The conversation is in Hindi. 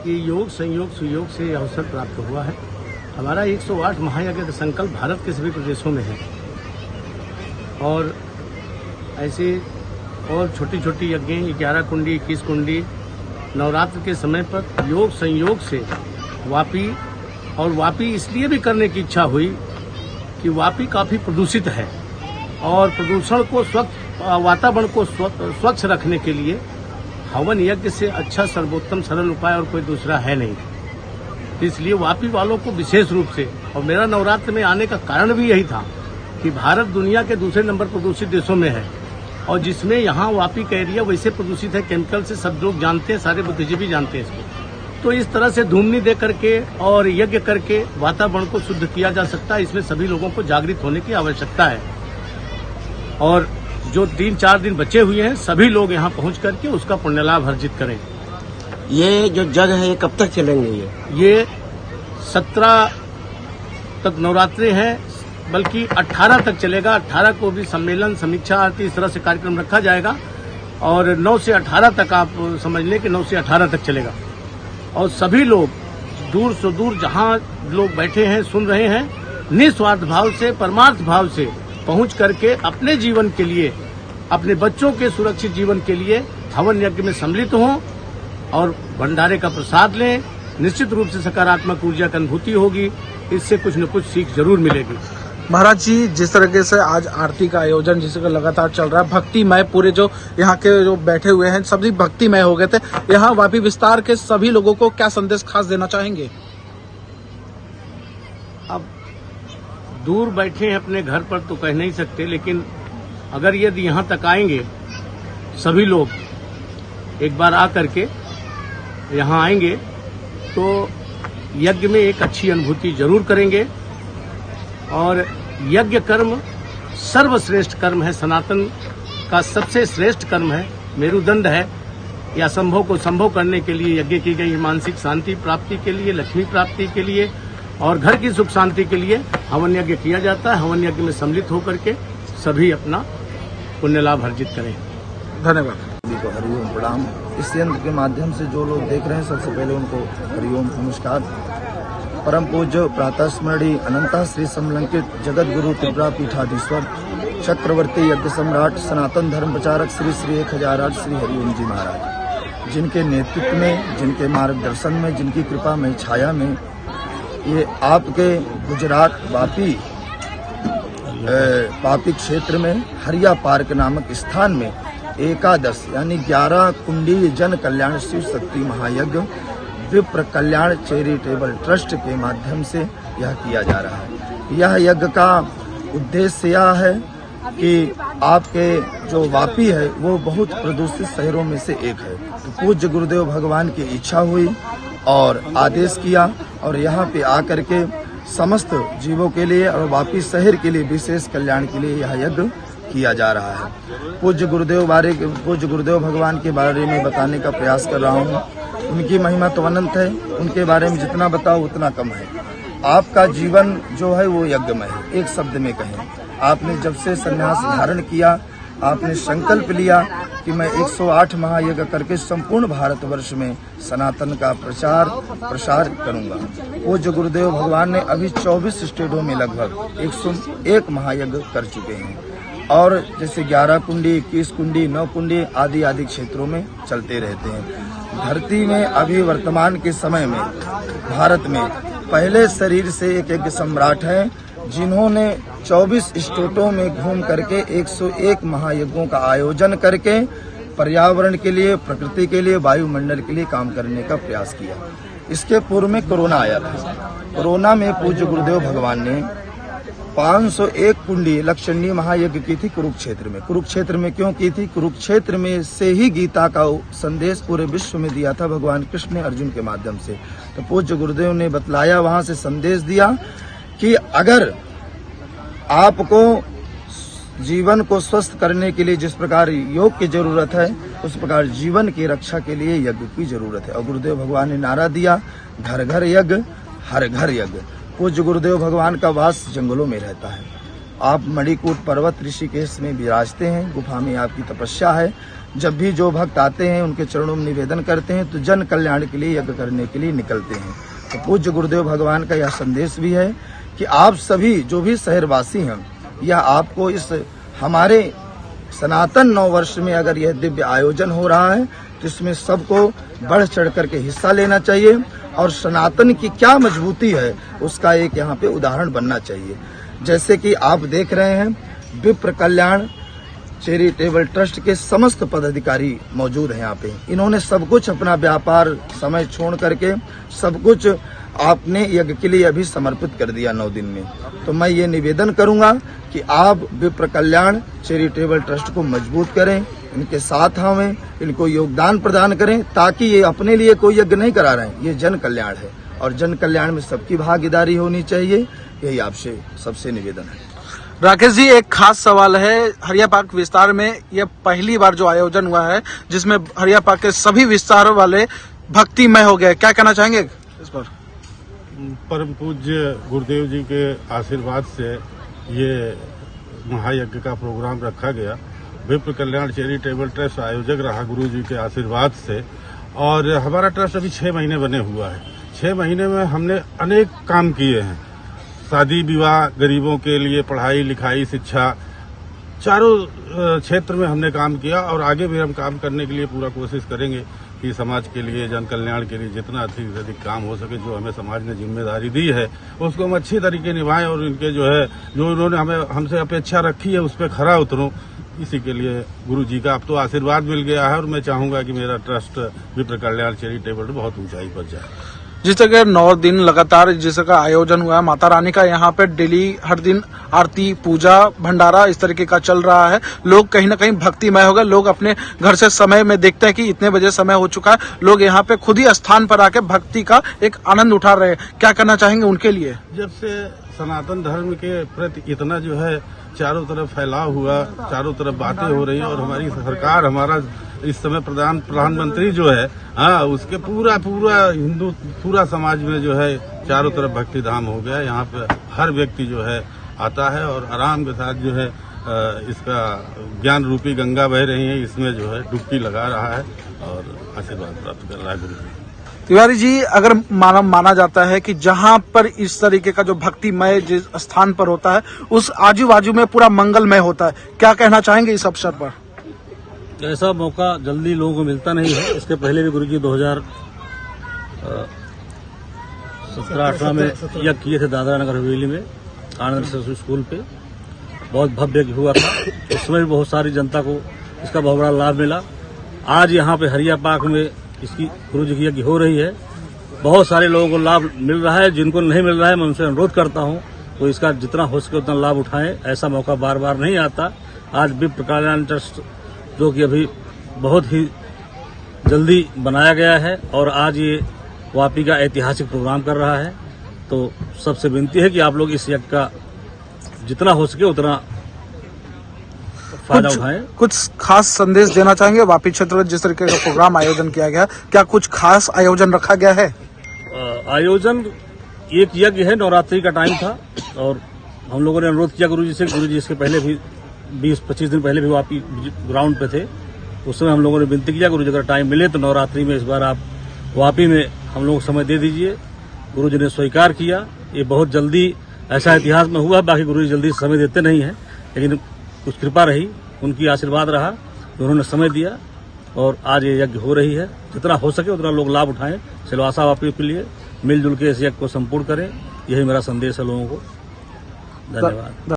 कि योग संयोग सुयोग से यह अवसर प्राप्त हुआ है। हमारा 108 महायज्ञ का संकल्प भारत के सभी प्रदेशों में है और ऐसे और छोटी छोटी यज्ञें 11 कुंडी 21 कुंडी नवरात्र के समय पर योग संयोग से वापी इसलिए भी करने की इच्छा हुई कि वापी काफ़ी प्रदूषित है और प्रदूषण को वातावरण को स्वच्छ रखने के लिए हवन यज्ञ से अच्छा सर्वोत्तम सरल उपाय और कोई दूसरा है नहीं। इसलिए वापी वालों को विशेष रूप से, और मेरा नवरात्र में आने का कारण भी यही था कि भारत दुनिया के दूसरे नंबर प्रदूषित देशों में है और जिसमें यहाँ वापी का एरिया वैसे प्रदूषित है केमिकल से, सब लोग जानते हैं, सारे बुद्धिजीवी जानते हैं इसको। तो इस तरह से धूमनी दे करके और यज्ञ करके वातावरण को शुद्ध किया जा सकता है। इसमें सभी लोगों को जागृत होने की आवश्यकता है और जो 3-4 दिन बचे हुए हैं सभी लोग यहाँ पहुँच करके उसका पुण्य लाभ अर्जित करें। ये जो जग है ये कब तक चलेंगे? ये 17 तक नवरात्रि हैं, बल्कि 18 तक चलेगा। 18 को भी सम्मेलन, समीक्षा आरती, इस तरह से कार्यक्रम रखा जाएगा और 9 से 18 तक आप समझ लें कि 9 से 18 तक चलेगा। और सभी लोग दूर से दूर जहाँ लोग बैठे हैं सुन रहे हैं, निस्वार्थ भाव से, परमार्थ भाव से पहुँच करके अपने जीवन के लिए, अपने बच्चों के सुरक्षित जीवन के लिए हवन यज्ञ में सम्मिलित हों और भंडारे का प्रसाद लें। निश्चित रूप से सकारात्मक ऊर्जा की अनुभूति होगी, इससे कुछ न कुछ सीख जरूर मिलेगी। महाराज जी, जिस तरीके से आज आरती का आयोजन जिसका लगातार चल रहा है, भक्तिमय, पूरे जो यहाँ के जो बैठे हुए हैं सभी भक्तिमय हो गए थे, यहाँ वापी विस्तार के सभी लोगों को क्या संदेश खास देना चाहेंगे? अब दूर बैठे हैं अपने घर पर तो कह नहीं सकते, लेकिन अगर यदि यहाँ तक आएंगे सभी लोग, एक बार आ करके यहाँ आएंगे तो यज्ञ में एक अच्छी अनुभूति जरूर करेंगे। और यज्ञ कर्म सर्वश्रेष्ठ कर्म है, सनातन का सबसे श्रेष्ठ कर्म है, मेरुदंड है। या संभव को संभव करने के लिए यज्ञ की गई, मानसिक शांति प्राप्ति के लिए, लक्ष्मी प्राप्ति के लिए और घर की सुख शांति के लिए हवन यज्ञ किया जाता है। हवन यज्ञ में सम्मिलित होकर के सभी अपना पुण्य लाभ अर्जित करें। धन्यवाद। सभी को हरिओम प्रणाम। इस यंत्र के माध्यम से जो लोग देख रहे हैं सबसे पहले उनको हरिओम नमस्कार। परम पूज्य प्रातः स्मरणीय अनंता श्री समलंकित जगत गुरु त्रिपुरा पीठाधीश्वर चक्रवर्ती यज्ञ सम्राट सनातन धर्म प्रचारक श्री श्री 1008 श्री हरिओम जी महाराज, जिनके नेतृत्व में, जिनके मार्गदर्शन में, जिनकी कृपा में, छाया में ये आपके गुजरात वापी क्षेत्र में हरिया पार्क नामक स्थान में एकादश यानी 11 कुंडी जन कल्याण शिव शक्ति महायज्ञ विप्र कल्याण चैरिटेबल ट्रस्ट के माध्यम से यह किया जा रहा है। यह यज्ञ का उद्देश्य यह है कि आपके जो वापी है वो बहुत प्रदूषित शहरों में से एक है। तो पूज्य गुरुदेव भगवान की इच्छा हुई और आदेश किया और यहाँ पे आकर के समस्त जीवों के लिए और वापी शहर के लिए विशेष कल्याण के लिए यह यज्ञ किया जा रहा है। पूज्य गुरुदेव भगवान के बारे में बताने का प्रयास कर रहा हूँ। उनकी महिमा तो अनंत है, उनके बारे में जितना बताओ उतना कम है। आपका जीवन जो है वो यज्ञमय है। एक शब्द में कहें, आपने जब से संन्यास धारण किया, आपने संकल्प लिया कि मैं 108 महायज्ञ करके संपूर्ण भारतवर्ष में सनातन का प्रसार करूंगा। पूज्य गुरुदेव भगवान ने अभी 24 स्टेटों में लगभग 101 महायज्ञ कर चुके हैं और जैसे 11 कुंडी, 21 कुंडी, 9 कुंडी आदि क्षेत्रों में चलते रहते हैं। धरती में अभी वर्तमान के समय में भारत में पहले शरीर से एक यज्ञ सम्राट हैं जिन्होंने 24 स्टेटों में घूम करके 101 महायज्ञों का आयोजन करके पर्यावरण के लिए, प्रकृति के लिए, वायुमंडल के लिए काम करने का प्रयास किया। इसके पूर्व में कोरोना आया था। कोरोना में पूज्य गुरुदेव भगवान ने 501 कुंडी लक्षणीय महायज्ञ की थी कुरुक्षेत्र में। कुरुक्षेत्र में क्यों की थी? कुरुक्षेत्र में से ही गीता का संदेश पूरे विश्व में दिया था भगवान कृष्ण ने अर्जुन के माध्यम से। तो पूज्य गुरुदेव ने बतलाया, वहां से संदेश दिया कि अगर आपको जीवन को स्वस्थ करने के लिए जिस प्रकार योग की जरूरत है, उस प्रकार जीवन की रक्षा के लिए यज्ञ की जरूरत है। और गुरुदेव भगवान ने नारा दिया, घर घर यज्ञ, हर घर यज्ञ। पूज्य गुरुदेव भगवान का वास जंगलों में रहता है। आप मणिकूट पर्वत ऋषिकेश में विराजते हैं, गुफा में आपकी तपस्या है। जब भी जो भक्त आते हैं उनके चरणों में निवेदन करते हैं तो जन कल्याण के लिए यज्ञ करने के लिए निकलते हैं। तो पूज्य गुरुदेव भगवान का यह संदेश भी है कि आप सभी जो भी शहरवासी हैं, यह आपको इस हमारे सनातन 9 वर्ष में अगर यह दिव्य आयोजन हो रहा है तो इसमें सबको बढ़ चढ़ करके हिस्सा लेना चाहिए और सनातन की क्या मजबूती है उसका एक यहाँ पे उदाहरण बनना चाहिए। जैसे कि आप देख रहे हैं विप्र कल्याण चैरिटेबल ट्रस्ट के समस्त पदाधिकारी मौजूद हैं यहाँ पे। इन्होंने सब कुछ अपना व्यापार समय छोड़ करके सब कुछ आपने यज्ञ के लिए अभी समर्पित कर दिया 9 दिन में। तो मैं ये निवेदन करूंगा कि आप विप्र कल्याण चैरिटेबल ट्रस्ट को मजबूत करें, इनके साथ हमें इनको योगदान प्रदान करें, ताकि ये अपने लिए कोई यज्ञ नहीं करा रहे हैं, ये जन कल्याण है और जन कल्याण में सबकी भागीदारी होनी चाहिए। यही आपसे सबसे निवेदन है। राकेश जी, एक खास सवाल है। हरिया पार्क विस्तार में यह पहली बार जो आयोजन हुआ है जिसमें हरिया पार्क के सभी विस्तार वाले भक्तिमय हो गए, क्या कहना चाहेंगे इस पर? परम पूज्य गुरुदेव जी के आशीर्वाद से ये महायज्ञ का प्रोग्राम रखा गया। विप्र कल्याण चैरिटेबल ट्रस्ट आयोजक रहा गुरु जी के आशीर्वाद से, और हमारा ट्रस्ट अभी 6 महीने बने हुआ है। 6 महीने में हमने अनेक काम किए हैं, शादी विवाह, गरीबों के लिए पढ़ाई लिखाई, शिक्षा, चारों क्षेत्र में हमने काम किया और आगे भी हम काम करने के लिए पूरा कोशिश करेंगे कि समाज के लिए, जन कल्याण के लिए जितना अधिक से अधिक काम हो सके, जो हमें समाज ने जिम्मेदारी दी है उसको हम अच्छी तरीके निभाएं और इनके जो उन्होंने हमसे अपेक्षा रखी है उस पर खरा उतरूं। इसी के लिए गुरु जी का अब तो आशीर्वाद मिल गया है और मैं चाहूंगा कि मेरा ट्रस्ट विप्र कल्याण चैरिटेबल बहुत ऊंचाई पर जाए। जिस तरह 9 दिन लगातार जिस तरह का आयोजन हुआ है, माता रानी का यहाँ पे डेली हर दिन आरती, पूजा, भंडारा इस तरीके का चल रहा है। लोग कहीं ना कहीं भक्तिमय हो गए। लोग अपने घर से समय में देखते हैं कि इतने बजे समय हो चुका है, लोग यहाँ पे खुद ही स्थान पर आके भक्ति का एक आनंद उठा रहे हैं। क्या करना चाहेंगे उनके लिए? जब से सनातन धर्म के प्रति इतना जो है चारों तरफ फैलाव हुआ, चारों तरफ बातें हो रही हैं और हमारी सरकार, हमारा इस समय प्रधानमंत्री जो है, हाँ, उसके पूरा समाज में जो है चारों तरफ भक्ति धाम हो गया। यहाँ पे हर व्यक्ति जो है आता है और आराम के साथ जो है इसका ज्ञान रूपी गंगा बह रही है, इसमें जो है डुबकी लगा रहा है और आशीर्वाद प्राप्त कर रहा है गुरु जी। तिवारी जी, अगर माना जाता है कि जहाँ पर इस तरीके का जो भक्तिमय जिस स्थान पर होता है उस आजू बाजू में पूरा मंगलमय होता है, क्या कहना चाहेंगे इस अवसर पर? ऐसा मौका जल्दी लोगों को मिलता नहीं है। इसके पहले भी गुरुजी 2017-18 में यज्ञ किए थे दादरा नगर हवेली में, आनंद सरस्वती स्कूल पे। बहुत भव्य यज्ञ हुआ था। उस समय भी बहुत सारी जनता को इसका बहुत बड़ा लाभ मिला। आज यहाँ पे हरिया पार्क में इसकी गुरुजी की यज्ञ हो रही है, बहुत सारे लोगों को लाभ मिल रहा है। जिनको नहीं मिल रहा है मैं उनसे अनुरोध करता हूँ तो इसका जितना हो सके उतना लाभ उठाएं। ऐसा मौका बार बार नहीं आता। आज विप्र कल्याण ट्रस्ट जो कि अभी बहुत ही जल्दी बनाया गया है और आज ये वापी का ऐतिहासिक प्रोग्राम कर रहा है, तो सबसे विनती है कि आप लोग इस यज्ञ का जितना हो सके उतना फायदा उठाएं। कुछ खास संदेश देना चाहेंगे वापी क्षेत्र में जिस तरीके का प्रोग्राम आयोजन किया गया, क्या कुछ खास आयोजन रखा गया है? आयोजन एक यज्ञ है, नवरात्रि का टाइम था और हम लोगों ने अनुरोध किया गुरुजी से। गुरुजी इसके पहले भी 20-25 दिन पहले भी वापी ग्राउंड पे थे। उस समय हम लोगों ने विनती किया गुरुजी अगर टाइम मिले तो नवरात्रि में इस बार आप वापी में हम लोग समय दे दीजिए। गुरुजी ने स्वीकार किया। ये बहुत जल्दी ऐसा इतिहास में हुआ, बाकी गुरुजी जल्दी समय देते नहीं है, लेकिन कुछ कृपा रही, उनकी आशीर्वाद रहा, उन्होंने समय दिया और आज ये यज्ञ हो रही है। जितना हो सके उतना लोग लाभ उठाएं। सिलवासा वापी के लिए मिलजुल के इस यज्ञ को संपूर्ण करें, यही मेरा संदेश है लोगों को। धन्यवाद।